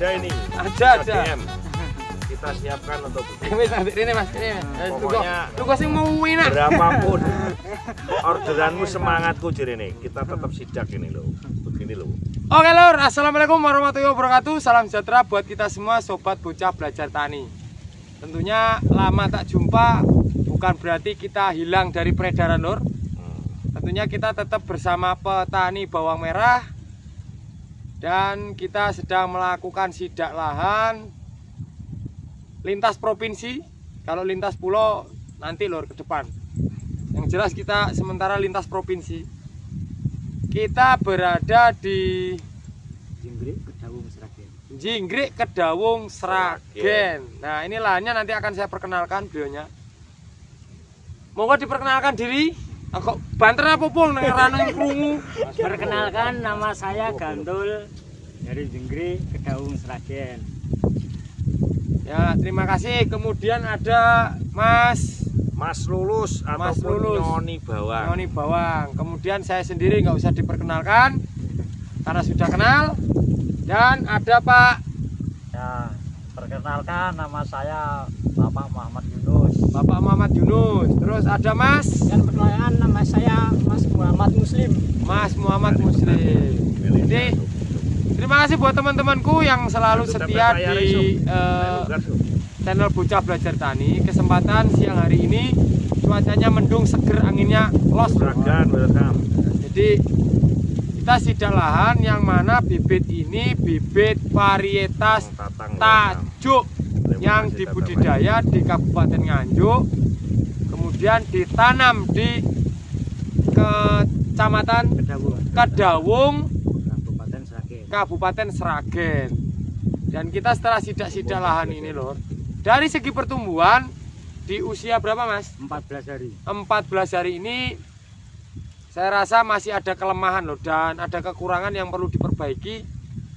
ada ini. Ada. DM. Kita siapkan untuk ini Mas, ini. Pokoknya tugas yang mau enak. Berapapun orderanmu semangatku ini. Kita tetap sidak ini loh. Begini loh. Oke lur, assalamualaikum warahmatullahi wabarakatuh. Salam sejahtera buat kita semua sobat bocah belajar tani. Tentunya lama tak jumpa bukan berarti kita hilang dari peredaran lur. Tentunya kita tetap bersama petani bawang merah dan kita sedang melakukan sidak lahan lintas provinsi. Kalau lintas pulau nanti lur ke depan. Yang jelas kita sementara lintas provinsi. Kita berada di Jinggrik Kedawung Sragen. Nah, ini lahannya nanti akan saya perkenalkan beliaunya. Monggo diperkenalkan diri. Kok banter apa pun ngerane krungu. Perkenalkan, nama saya Gandul dari Jinggrik Kedawung Sragen. Ya, terima kasih. Kemudian ada Mas Lulus ataupun Nyoni Bawang. Nyoni Bawang. Kemudian saya sendiri nggak usah diperkenalkan karena sudah kenal. Dan ada Pak. Ya, perkenalkan nama saya Bapak Muhammad Yunus. Bapak Muhammad Yunus. Terus ada Mas. Dan perkenalkan nama saya Mas Muhammad Muslim. Mas Muhammad Muslim. Jadi terima kasih buat teman-temanku yang selalu setia di channel Bocah Belajar Tani. Kesempatan siang hari ini cuacanya mendung, seger, anginnya los. Jadi kita sidak lahan yang mana bibit ini bibit varietas tajuk yang dibudidaya di Kabupaten Nganjuk, kemudian ditanam di Kecamatan Kedawung Kabupaten Sragen. Dan kita setelah sidak-sidak lahan ini lor, dari segi pertumbuhan di usia berapa Mas? 14 hari. 14 hari ini saya rasa masih ada kelemahan loh, dan ada kekurangan yang perlu diperbaiki.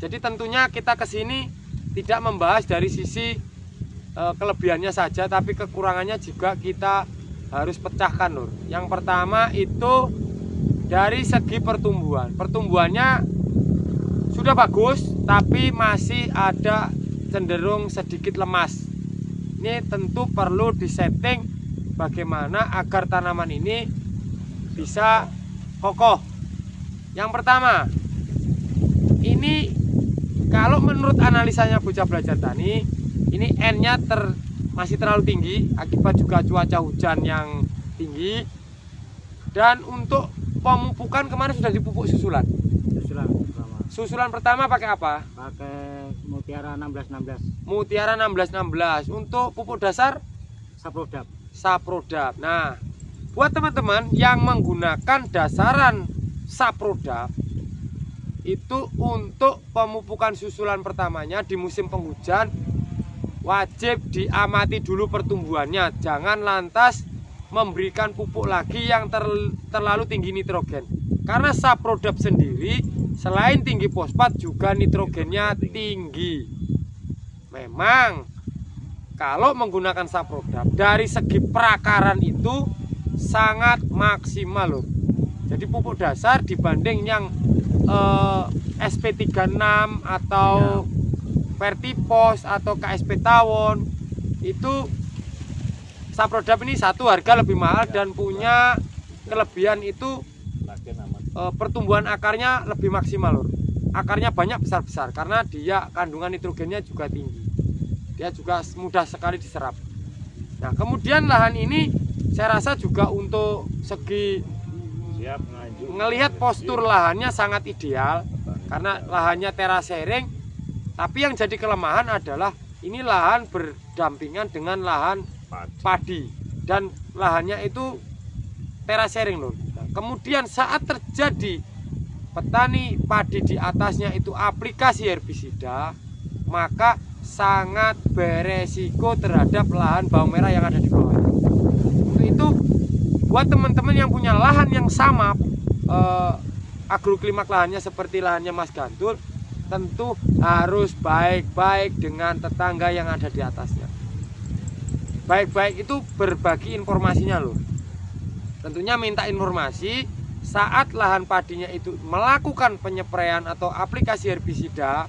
Jadi tentunya kita kesini tidak membahas dari sisi kelebihannya saja, tapi kekurangannya juga kita harus pecahkan loh. Yang pertama itu dari segi pertumbuhan. Pertumbuhannya sudah bagus, tapi masih ada cenderung sedikit lemas. Ini tentu perlu disetting bagaimana agar tanaman ini bisa kokoh. Yang pertama, ini kalau menurut analisanya Bocah Belajar Tani, ini N-nya masih terlalu tinggi akibat juga cuaca hujan yang tinggi. Dan untuk pemupukan kemarin sudah dipupuk susulan. Susulan pertama pakai apa? Pakai Mutiara 1616. Mutiara 1616. Untuk pupuk dasar Saprodap. Nah, buat teman-teman yang menggunakan dasaran Saprodap, itu untuk pemupukan susulan pertamanya di musim penghujan wajib diamati dulu pertumbuhannya. Jangan lantas memberikan pupuk lagi yang terlalu tinggi nitrogen. Karena Saprodap sendiri selain tinggi fosfat juga nitrogennya tinggi. Memang kalau menggunakan Saprodap dari segi perakaran itu sangat maksimal loh. Jadi pupuk dasar dibanding yang SP36 atau Vertipos atau KSP Tawon, itu Saprodap ini satu harga lebih mahal dan punya kelebihan itu pertumbuhan akarnya lebih maksimal lur. Akarnya banyak, besar-besar karena dia kandungan nitrogennya juga tinggi. Dia juga mudah sekali diserap. Nah, kemudian lahan ini saya rasa juga untuk segi ngelihat postur lahannya sangat ideal karena lahannya terasering. Tapi yang jadi kelemahan adalah ini lahan berdampingan dengan lahan padi dan lahannya itu terasering loh. Kemudian saat terjadi petani padi di atasnya itu aplikasi herbisida, maka sangat beresiko terhadap lahan bawang merah yang ada di bawah. Untuk itu buat teman-teman yang punya lahan yang sama, agroklimak lahannya seperti lahannya Mas Gandul, tentu harus baik-baik dengan tetangga yang ada di atasnya. Baik-baik itu berbagi informasinya loh. Tentunya minta informasi saat lahan padinya itu melakukan penyepraian atau aplikasi herbisida,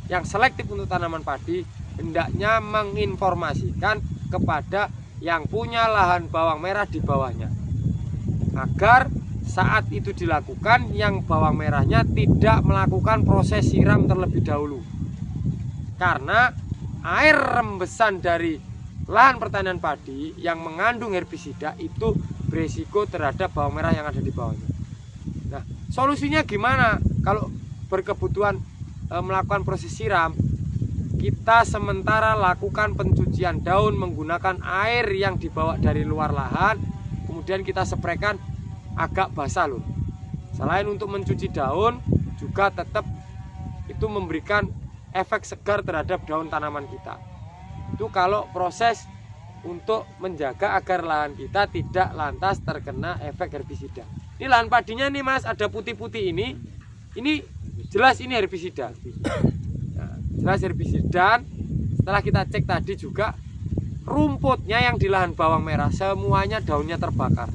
yang selektif untuk tanaman padi hendaknya menginformasikan kepada yang punya lahan bawang merah di bawahnya, agar saat itu dilakukan yang bawang merahnya tidak melakukan proses siram terlebih dahulu, karena air rembesan dari lahan pertanian padi yang mengandung herbisida itu beresiko terhadap bawang merah yang ada di bawahnya. Nah, solusinya gimana kalau berkebutuhan melakukan proses siram? Kita sementara lakukan pencucian daun menggunakan air yang dibawa dari luar lahan, kemudian kita spraykan agak basah loh. Selain untuk mencuci daun, juga tetap itu memberikan efek segar terhadap daun tanaman kita. Itu kalau proses untuk menjaga agar lahan kita tidak lantas terkena efek herbisida. Ini lahan padinya nih Mas, ada putih-putih ini jelas ini herbisida. Nah, jelas herbisida. Dan setelah kita cek tadi juga rumputnya yang di lahan bawang merah semuanya daunnya terbakar.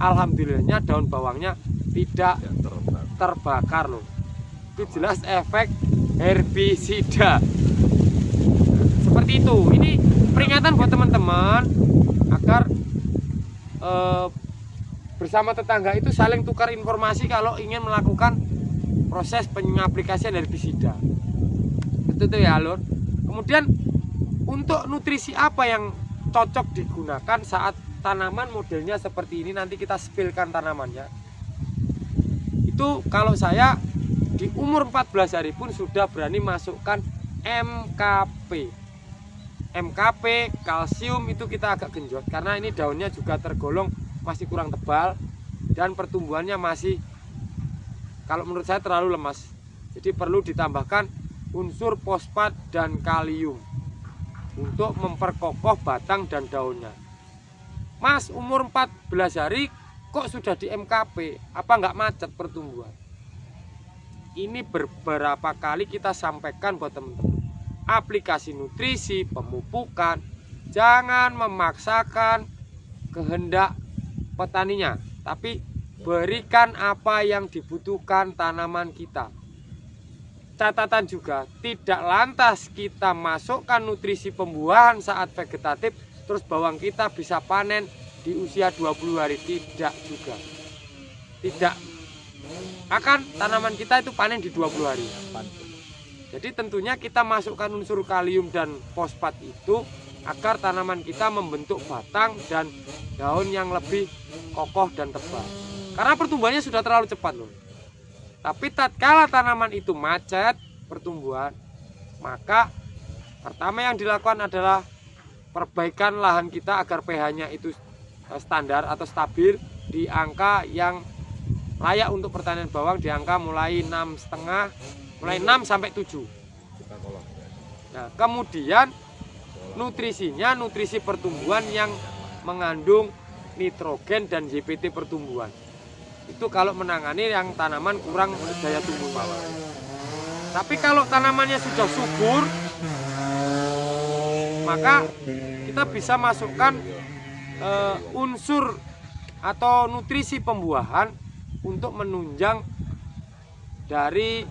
Alhamdulillahnya daun bawangnya tidak terbakar loh. Itu jelas efek herbisida. Seperti itu. Ini peringatan buat teman-teman agar bersama tetangga itu saling tukar informasi kalau ingin melakukan proses pengaplikasian herbisida. Itu ya Lur. Kemudian untuk nutrisi apa yang cocok digunakan saat tanaman modelnya seperti ini, nanti kita spillkan tanamannya. Itu kalau saya di umur 14 hari pun sudah berani masukkan MKP. MKP, kalsium itu kita agak genjot karena ini daunnya juga tergolong masih kurang tebal dan pertumbuhannya masih, kalau menurut saya, terlalu lemas. Jadi perlu ditambahkan unsur fosfat dan kalium untuk memperkokoh batang dan daunnya. Mas, umur 14 hari kok sudah di MKP, apa nggak macet pertumbuhan? Ini beberapa kali kita sampaikan buat teman-teman. Aplikasi nutrisi, pemupukan, jangan memaksakan kehendak petaninya, tapi berikan apa yang dibutuhkan tanaman kita. Catatan juga, tidak lantas kita masukkan nutrisi pembuahan saat vegetatif terus bawang kita bisa panen di usia 20 hari, tidak juga. Tidak. Akan tanaman kita itu panen di 20 hari. Jadi tentunya kita masukkan unsur kalium dan fosfat itu agar tanaman kita membentuk batang dan daun yang lebih kokoh dan tebal. Karena pertumbuhannya sudah terlalu cepat loh. Tapi tatkala tanaman itu macet pertumbuhan, maka pertama yang dilakukan adalah perbaikan lahan kita agar pH-nya itu standar atau stabil di angka yang layak untuk pertanian bawang, di angka mulai 6,5, mulai 6 sampai 7. Nah, kemudian nutrisinya nutrisi pertumbuhan yang mengandung nitrogen dan YPT pertumbuhan. Itu kalau menangani yang tanaman kurang daya tumbuh. Tapi kalau tanamannya sudah subur, maka kita bisa masukkan unsur atau nutrisi pembuahan untuk menunjang dari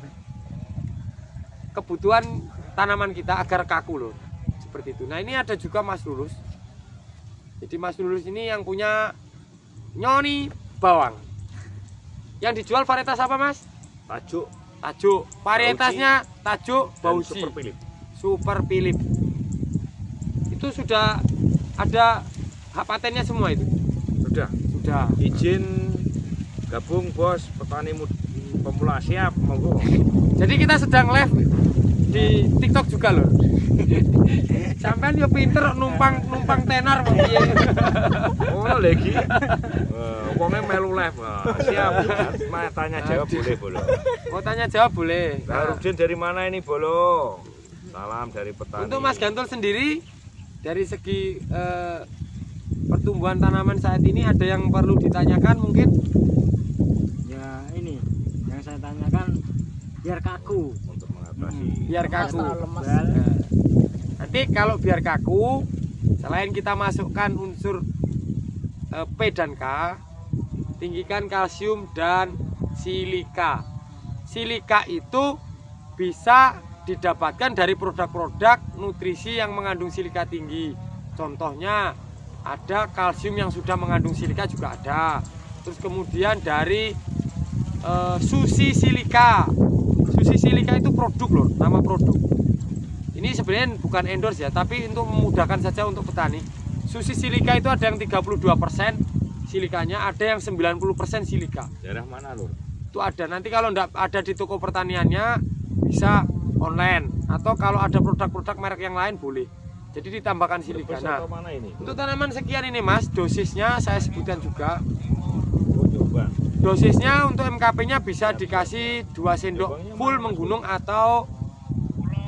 kebutuhan tanaman kita agar kaku loh, seperti itu. Nah, ini ada juga Mas Lulus. Jadi Mas Lulus ini yang punya nyoni bawang. Yang dijual varietas apa Mas? Tajuk. Tajuk. Varietasnya Tajuk Bausi. Super Philip. Super Philip. Itu sudah ada hak patennya semua itu? Sudah. Sudah. Izin gabung Bos Petani Pemula, siap, monggo. Jadi kita sedang live di TikTok juga loh. Sampean yo pinter numpang tenar mau piye. Oh, lagi. Wongnya melu live. Siap. Tanya jawab boleh, Bolo. Mau tanya jawab boleh. Rudin dari mana ini, Bolo? Salam dari petani. Untuk Mas Gantul sendiri, dari segi pertumbuhan tanaman saat ini ada yang perlu ditanyakan mungkin? Ya, ini yang saya tanyakan biar kaku. Untuk mengatasi. Biar kaku. Lemas. Nanti kalau biar kaku, selain kita masukkan unsur P dan K, tinggikan kalsium dan silika. Silika itu bisa didapatkan dari produk-produk nutrisi yang mengandung silika tinggi. Contohnya ada kalsium yang sudah mengandung silika juga ada. Terus kemudian dari Susi Silika. Susi Silika itu produk loh, nama produk. Ini sebenarnya bukan endorse ya, tapi untuk memudahkan saja untuk petani. Susi Silika itu ada yang 32% silikanya, ada yang 90% silika. Daerah mana lur? Itu ada. Nanti kalau enggak ada di toko pertaniannya bisa online, atau kalau ada produk-produk merek yang lain boleh. Jadi ditambahkan silika. Nah, mana ini? untuk tanaman sekian ini Mas, dosisnya saya sebutkan juga. Coba. Dosisnya untuk MKP-nya bisa dikasih 2 sendok full menggunung atau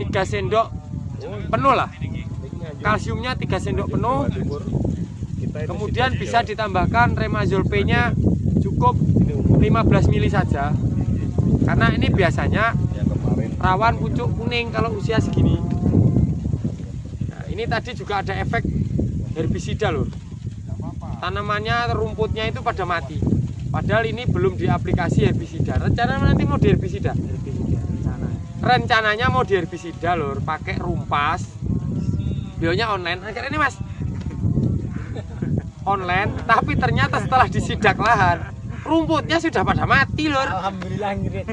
3 sendok penuh lah. Kalsiumnya 3 sendok penuh. Kemudian bisa ditambahkan Remazol P-nya cukup 15 mili saja. Karena ini biasanya rawan pucuk kuning kalau usia segini. Nah, ini tadi juga ada efek herbisida loh. Tanamannya, rumputnya itu pada mati. Padahal ini belum diaplikasi herbisida. Rencananya nanti mau diherbisida. Rencananya mau diherbisida lur, pakai rumpas. Bionya online. Akhirnya ini Mas. Online, tapi ternyata setelah disidak lahan, rumputnya sudah pada mati lur. Alhamdulillah ngirit.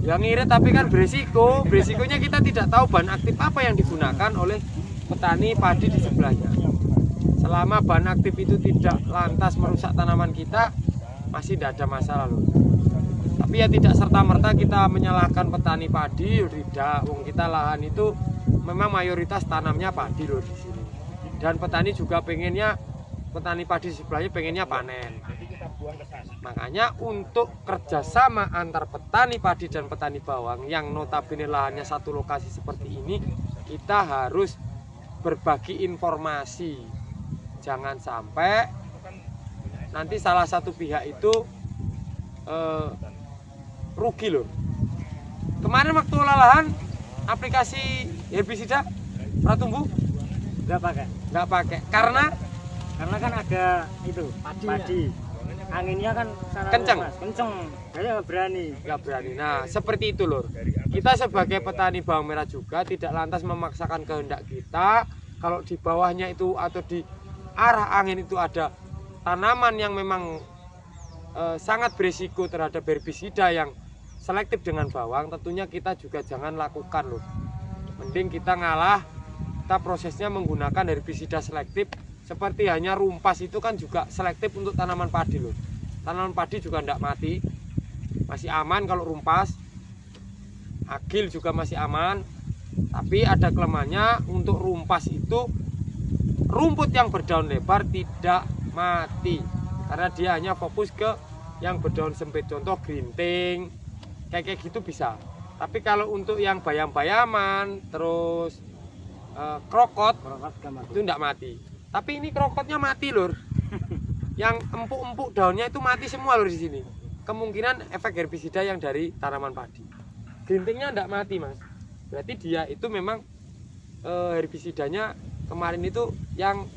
Ya ngirit tapi kan beresiko. Beresikonya kita tidak tahu bahan aktif apa yang digunakan oleh petani padi di sebelahnya. Selama bahan aktif itu tidak lantas merusak tanaman kita, masih tidak ada masalah loh. Tapi ya tidak serta-merta kita menyalahkan petani padi, tidak. Wong kita lahan itu memang mayoritas tanamnya padi loh di sini. Dan petani juga pengennya, petani padi sebelahnya pengennya panen. Makanya untuk kerjasama antar petani padi dan petani bawang yang notabene lahannya satu lokasi seperti ini, kita harus berbagi informasi. Jangan sampai nanti salah satu pihak itu rugi loh. Kemarin waktu lahan aplikasi herbisida pratumbuh nggak pakai karena kan ada itu padi. Anginnya kan kenceng, jadi nggak berani. Nah seperti itu lor. Kita sebagai petani bawang merah juga tidak lantas memaksakan kehendak kita. Kalau di bawahnya itu atau di arah angin itu ada tanaman yang memang sangat berisiko terhadap herbisida yang selektif dengan bawang, tentunya kita juga jangan lakukan loh. Mending kita ngalah, kita prosesnya menggunakan herbisida selektif. Seperti hanya rumpas itu kan juga selektif untuk tanaman padi loh. Tanaman padi juga tidak mati, masih aman kalau rumpas. Agil juga masih aman. Tapi ada kelemahannya, untuk rumpas itu rumput yang berdaun lebar tidak mati, karena dia hanya fokus ke yang berdaun sempit, contoh grinting kayak gitu bisa. Tapi kalau untuk yang bayam-bayaman terus krokot itu tidak mati. Tapi ini krokotnya mati lur. Yang empuk-empuk daunnya itu mati semua lur di sini. Kemungkinan efek herbisida yang dari tanaman padi. Grintingnya tidak mati Mas. Berarti dia itu memang herbisidanya kemarin itu yang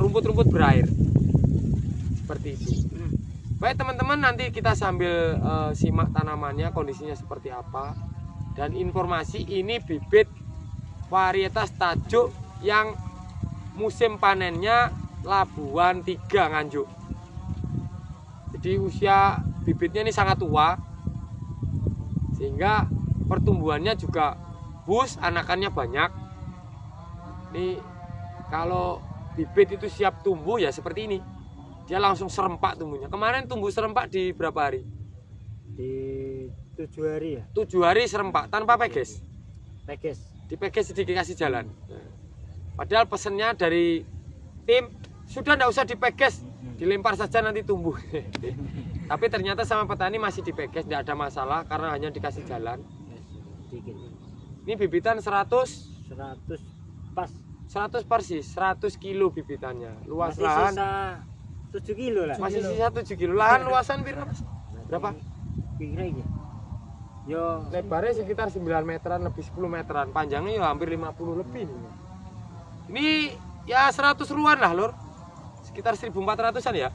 rumput-rumput berair. Seperti itu. Baik teman-teman, nanti kita sambil simak tanamannya kondisinya seperti apa. Dan informasi ini bibit varietas tajuk yang musim panennya Labuan 3 Nganjuk. Jadi usia bibitnya ini sangat tua, sehingga pertumbuhannya juga bus, anakannya banyak. Ini kalau bibit itu siap tumbuh ya seperti ini, dia langsung serempak tumbuhnya. Kemarin tumbuh serempak di berapa hari? Di 7 hari ya. 7 hari serempak tanpa peges. Dipeges sedikit kasih jalan. Padahal pesennya dari tim sudah tidak usah dipeges, dilempar saja nanti tumbuh. Tapi ternyata sama petani masih dipeges, tidak ada masalah karena hanya dikasih jalan. Ini bibitan 100 pas 100 persis, 100 kilo bibitannya. Luas masih lahan sisa 7 kilo lah. masih sisa 7 kilo. Lahan luasan berapa? Kira iki. Yo Lebarnya sekitar 9 meteran, lebih 10 meteran. Panjangnya ya hampir 50 lebih. Ini ya 100 ruan lah lur. Sekitar 1400-an ya.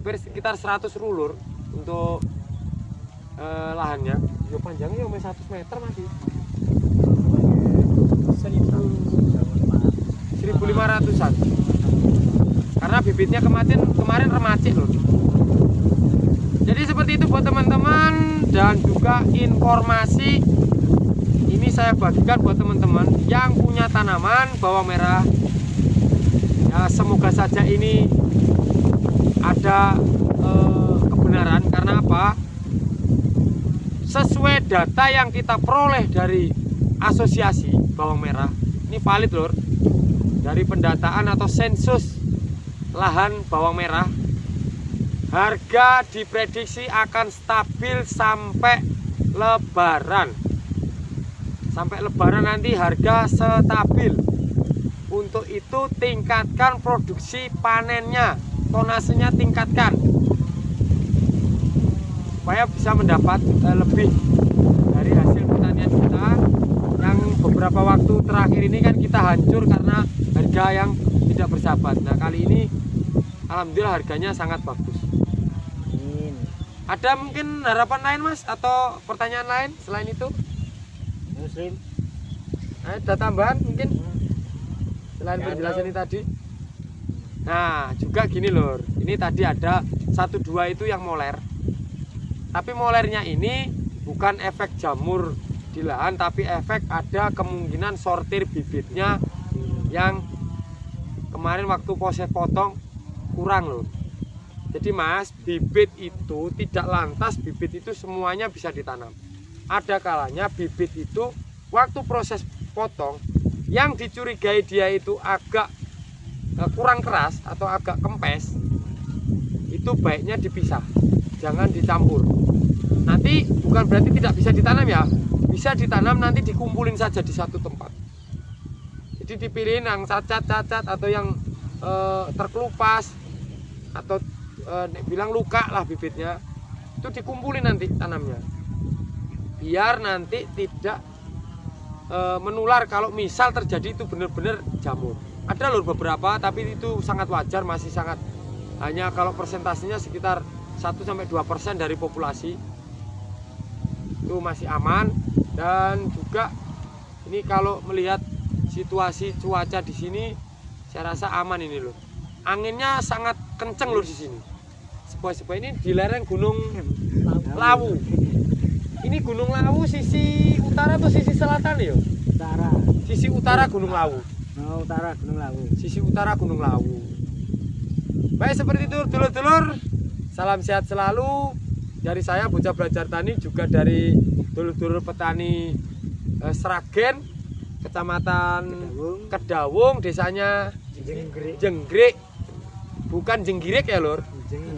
Hampir sekitar 100 rulur untuk lahannya. yo panjangnya yo 100 meter masih. 1.500-an. Karena bibitnya kemarin remacik loh. Jadi seperti itu buat teman-teman, dan juga informasi ini saya bagikan buat teman-teman yang punya tanaman bawang merah. Ya, semoga saja ini ada kebenaran. Karena apa? Sesuai data yang kita peroleh dari asosiasi bawang merah, ini valid lor, dari pendataan atau sensus lahan bawang merah, harga diprediksi akan stabil sampai lebaran. Sampai lebaran nanti harga stabil. Untuk itu tingkatkan produksi panennya, tonasenya tingkatkan, supaya bisa mendapat lebih dari hasil pertanian kita. Yang beberapa waktu terakhir ini kan kita hancur karena harga yang tidak bersahabat. Nah kali ini alhamdulillah harganya sangat bagus. Ada mungkin harapan lain mas, atau pertanyaan lain selain itu? Muslim. Ada tambahan mungkin selain penjelasan ini tadi? Nah juga gini lor, ini tadi ada 1-2 itu yang moler. Tapi molernya ini bukan efek jamur di lahan, tapi efek ada kemungkinan sortir bibitnya yang kemarin waktu proses potong kurang loh. Jadi mas, bibit itu tidak lantas bibit itu semuanya bisa ditanam. Ada kalanya bibit itu waktu proses potong yang dicurigai dia itu agak kurang keras atau agak kempes, itu baiknya dipisah, jangan dicampur. Nanti bukan berarti tidak bisa ditanam ya, bisa ditanam, nanti dikumpulin saja di satu tempat. Jadi dipilihin yang cacat-cacat atau yang terkelupas atau bilang luka lah bibitnya, itu dikumpulin nanti tanamnya, biar nanti tidak menular kalau misal terjadi itu benar-benar jamur. Ada loh beberapa, tapi itu sangat wajar, masih sangat, hanya kalau persentasenya sekitar 1-2% dari populasi itu masih aman. Dan juga ini kalau melihat situasi cuaca di sini, saya rasa aman ini loh. Anginnya sangat kenceng loh di sini. Sepoi-sepoi ini di lereng Gunung Lawu. Ini Gunung Lawu sisi utara atau sisi selatan ya? Utara. Sisi utara Gunung Lawu. Oh, utara Gunung Lawu. Sisi utara Gunung Lawu. Baik, seperti itu dulur-dulur. Salam sehat selalu dari saya, Bocah Belajar Tani, juga dari dulur-dulur petani Sragen, Kecamatan Kedawung, desanya Jenggrik. Bukan Jenggirik ya lur,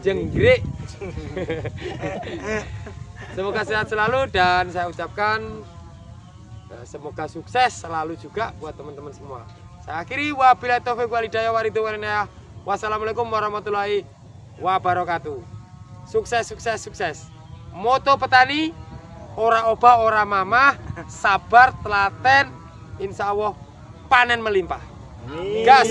Jenggrik. Semoga sehat selalu, dan saya ucapkan semoga sukses selalu juga buat teman-teman semua. Saya akhiri, wabillahi taufiq wal hidayah waridwan inayah. Wassalamualaikum warahmatullahi wabarakatuh. Sukses, sukses, sukses. Moto petani, ora obah ora mamah, sabar telaten, insya Allah panen melimpah. Gas.